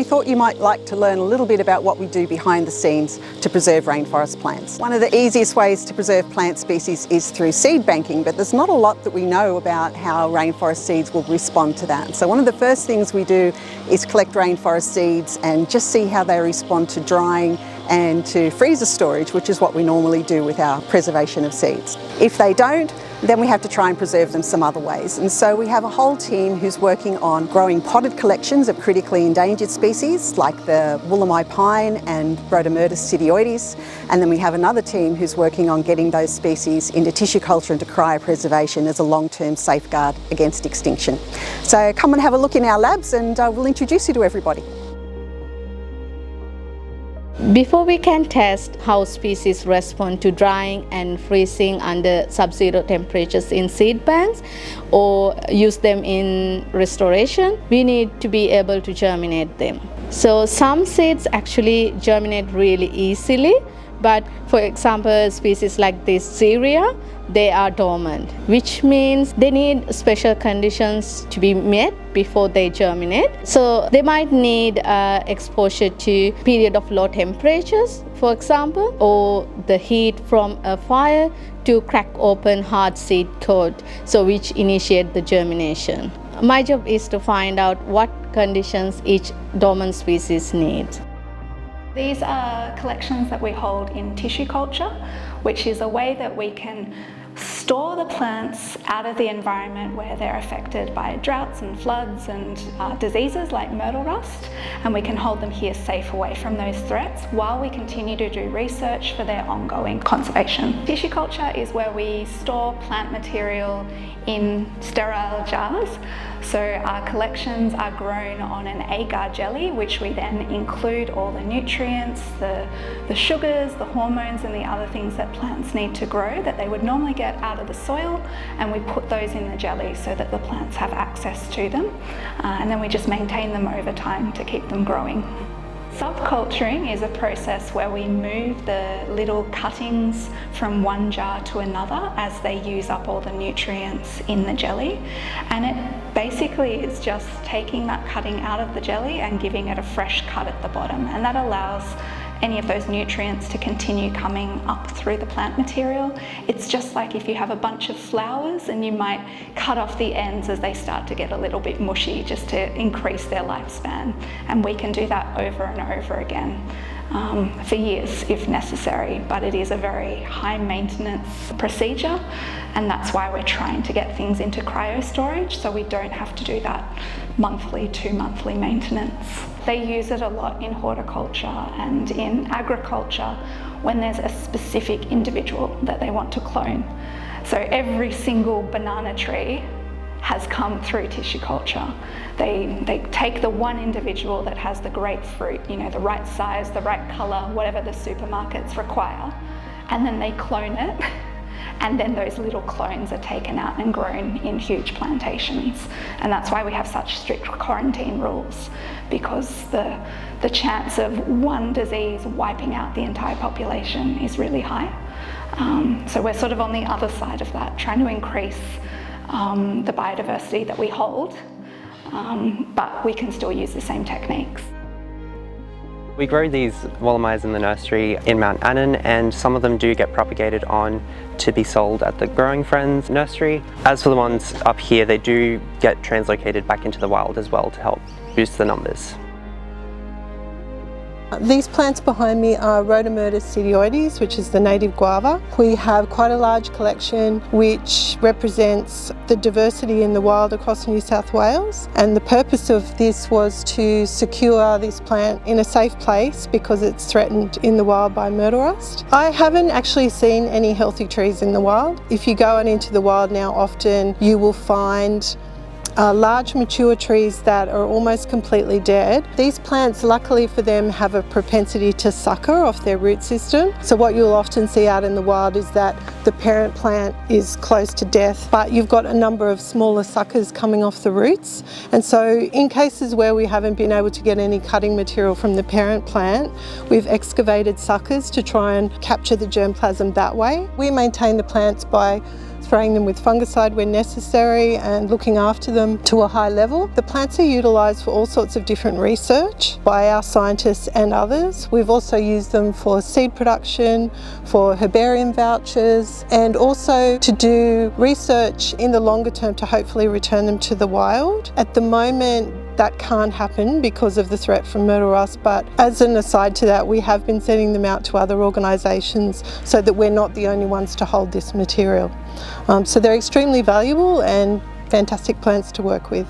we thought you might like to learn a little bit about what we do behind the scenes to preserve rainforest plants. One of the easiest ways to preserve plant species is through seed banking, but there's not a lot that we know about how rainforest seeds will respond to that. So one of the first things we do is collect rainforest seeds and just see how they respond to drying and to freezer storage, which is what we normally do with our preservation of seeds. If they don't, then we have to try and preserve them some other ways. And so we have a whole team who's working on growing potted collections of critically endangered species like the Wollemi pine and Rhodomyrtus sidioides. And then we have another team who's working on getting those species into tissue culture and to cryopreservation as a long-term safeguard against extinction. So come and have a look in our labs and we'll introduce you to everybody. Before we can test how species respond to drying and freezing under sub-zero temperatures in seed banks or use them in restoration, we need to be able to germinate them. So some seeds actually germinate really easily, but for example, species like this Xeria, they are dormant, which means they need special conditions to be met before they germinate. So they might need exposure to period of low temperatures, for example, or the heat from a fire to crack open hard seed coat, so which initiate the germination. My job is to find out what conditions each dormant species needs. These are collections that we hold in tissue culture, which is a way that we can store the plants out of the environment where they're affected by droughts and floods and diseases like myrtle rust, and we can hold them here safe away from those threats while we continue to do research for their ongoing conservation. Tissue culture is where we store plant material in sterile jars. So our collections are grown on an agar jelly, which we then include all the nutrients, the sugars, the hormones and the other things that plants need to grow that they would normally get out of the soil, and we put those in the jelly so that the plants have access to them, and then we just maintain them over time to keep them growing. Subculturing is a process where we move the little cuttings from one jar to another as they use up all the nutrients in the jelly, and it basically is just taking that cutting out of the jelly and giving it a fresh cut at the bottom, and that allows any of those nutrients to continue coming up through the plant material. It's just like if you have a bunch of flowers and you might cut off the ends as they start to get a little bit mushy just to increase their lifespan. And we can do that over and over again for years if necessary, but it is a very high maintenance procedure, and that's why we're trying to get things into cryo storage so we don't have to do that monthly, 2-monthly maintenance. They use it a lot in horticulture and in agriculture when there's a specific individual that they want to clone. So every single banana tree has come through tissue culture. They take the one individual that has the great fruit, you know, the right size, the right colour, whatever the supermarkets require, and then they clone it. And then those little clones are taken out and grown in huge plantations. And that's why we have such strict quarantine rules, because the chance of one disease wiping out the entire population is really high. So we're sort of on the other side of that, trying to increase the biodiversity that we hold, but we can still use the same techniques. We grow these Wollemis in the nursery in Mount Annan, and some of them do get propagated on to be sold at the Growing Friends nursery. As for the ones up here, they do get translocated back into the wild as well to help boost the numbers. These plants behind me are Rhodomyrtus sidioides, which is the native guava. We have quite a large collection which represents the diversity in the wild across New South Wales, and the purpose of this was to secure this plant in a safe place because it's threatened in the wild by myrtle rust. I haven't actually seen any healthy trees in the wild. If you go out into the wild now, often you will find large mature trees that are almost completely dead. These plants, luckily for them, have a propensity to sucker off their root system. So what you'll often see out in the wild is that the parent plant is close to death, but you've got a number of smaller suckers coming off the roots. And so in cases where we haven't been able to get any cutting material from the parent plant, we've excavated suckers to try and capture the germplasm that way. We maintain the plants by spraying them with fungicide when necessary and looking after them to a high level. The plants are utilised for all sorts of different research by our scientists and others. We've also used them for seed production, for herbarium vouchers, and also to do research in the longer term to hopefully return them to the wild. At the moment, that can't happen because of the threat from myrtle rust, but as an aside to that, we have been sending them out to other organisations so that we're not the only ones to hold this material. So they're extremely valuable and fantastic plants to work with.